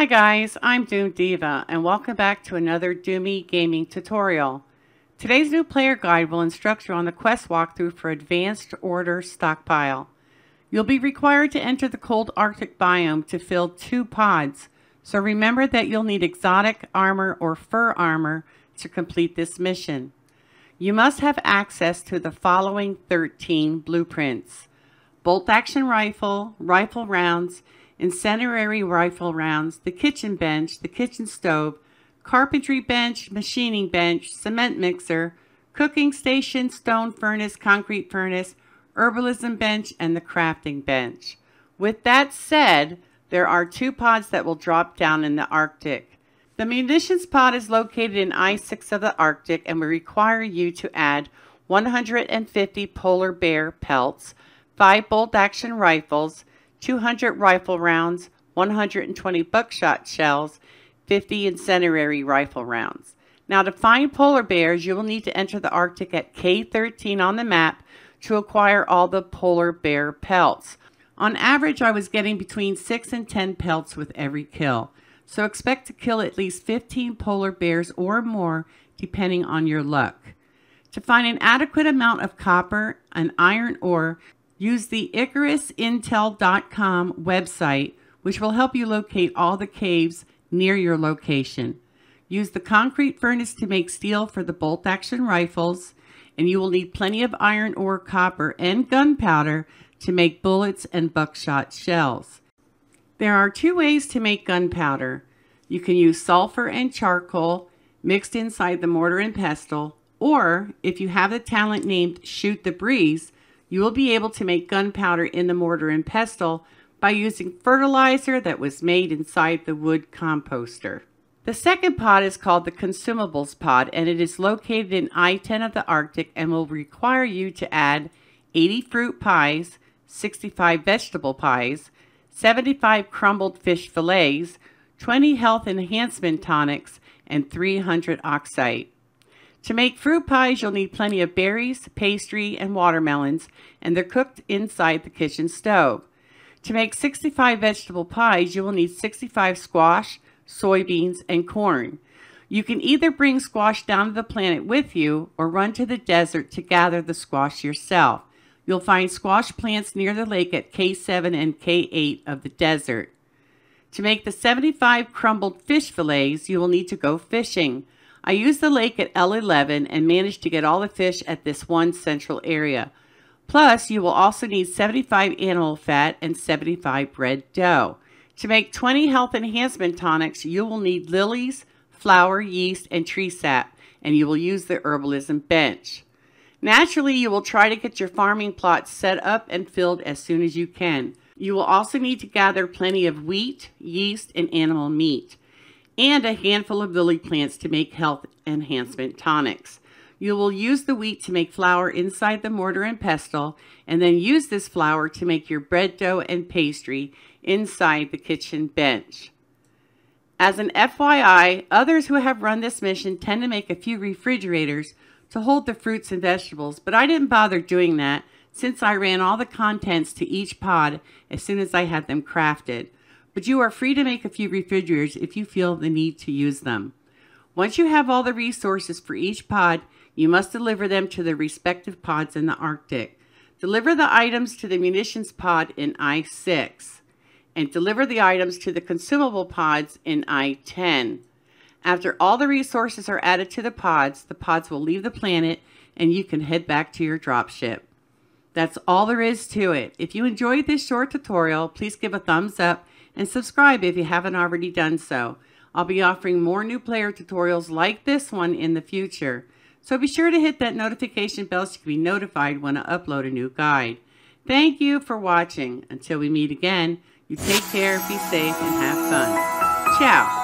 Hi guys, I'm Doom Diva and welcome back to another Doomie gaming tutorial. Today's new player guide will instruct you on the quest walkthrough for Advanced Order Stockpile. You'll be required to enter the cold Arctic biome to fill 2 pods, so remember that you'll need exotic armor or fur armor to complete this mission. You must have access to the following 13 blueprints: bolt action rifle, rifle rounds, incendiary rifle rounds, the kitchen bench, the kitchen stove, carpentry bench, machining bench, cement mixer, cooking station, stone furnace, concrete furnace, herbalism bench, and the crafting bench. With that said, there are 2 pods that will drop down in the Arctic. The munitions pod is located in I-6 of the Arctic and will require you to add 150 polar bear pelts, 5 bolt action rifles, 200 rifle rounds, 120 buckshot shells, 50 incendiary rifle rounds. Now, to find polar bears, you will need to enter the Arctic at K13 on the map to acquire all the polar bear pelts. On average, I was getting between 6 and 10 pelts with every kill, so expect to kill at least 15 polar bears or more depending on your luck. To find an adequate amount of copper and iron ore, use the IcarusIntel.com website, which will help you locate all the caves near your location. Use the concrete furnace to make steel for the bolt action rifles, and you will need plenty of iron ore, copper, and gunpowder to make bullets and buckshot shells. There are 2 ways to make gunpowder. You can use sulfur and charcoal mixed inside the mortar and pestle, or if you have the talent named Shoot the Breeze, you will be able to make gunpowder in the mortar and pestle by using fertilizer that was made inside the wood composter. The second pod is called the consumables pod, and it is located in I-10 of the Arctic and will require you to add 80 fruit pies, 65 vegetable pies, 75 crumbled fish fillets, 20 health enhancement tonics, and 300 oxite. To make fruit pies, you'll need plenty of berries, pastry, and watermelons, and they're cooked inside the kitchen stove. To make 65 vegetable pies, you will need 65 squash, soybeans, and corn. You can either bring squash down to the planet with you or run to the desert to gather the squash yourself. You'll find squash plants near the lake at K7 and K8 of the desert. To make the 75 crumbled fish fillets, you will need to go fishing. I used the lake at L11 and managed to get all the fish at this one central area. Plus, you will also need 75 animal fat and 75 bread dough. To make 20 health enhancement tonics, you will need lilies, flour, yeast, and tree sap, and you will use the herbalism bench. Naturally, you will try to get your farming plots set up and filled as soon as you can. You will also need to gather plenty of wheat, yeast, and animal meat, and a handful of lily plants to make health enhancement tonics. You will use the wheat to make flour inside the mortar and pestle, and then use this flour to make your bread dough and pastry inside the kitchen bench. As an FYI, others who have run this mission tend to make a few refrigerators to hold the fruits and vegetables, but I didn't bother doing that since I ran all the contents to each pod as soon as I had them crafted. But you are free to make a few refrigerators if you feel the need to use them. Once you have all the resources for each pod, you must deliver them to the respective pods in the Arctic. Deliver the items to the munitions pod in I-6, and deliver the items to the consumable pods in I-10. After all the resources are added to the pods will leave the planet and you can head back to your dropship. That's all there is to it. If you enjoyed this short tutorial, please give a thumbs up and subscribe if you haven't already done so. I'll be offering more new player tutorials like this one in the future. So be sure to hit that notification bell so you can be notified when I upload a new guide. Thank you for watching. Until we meet again, you take care, be safe, and have fun. Ciao.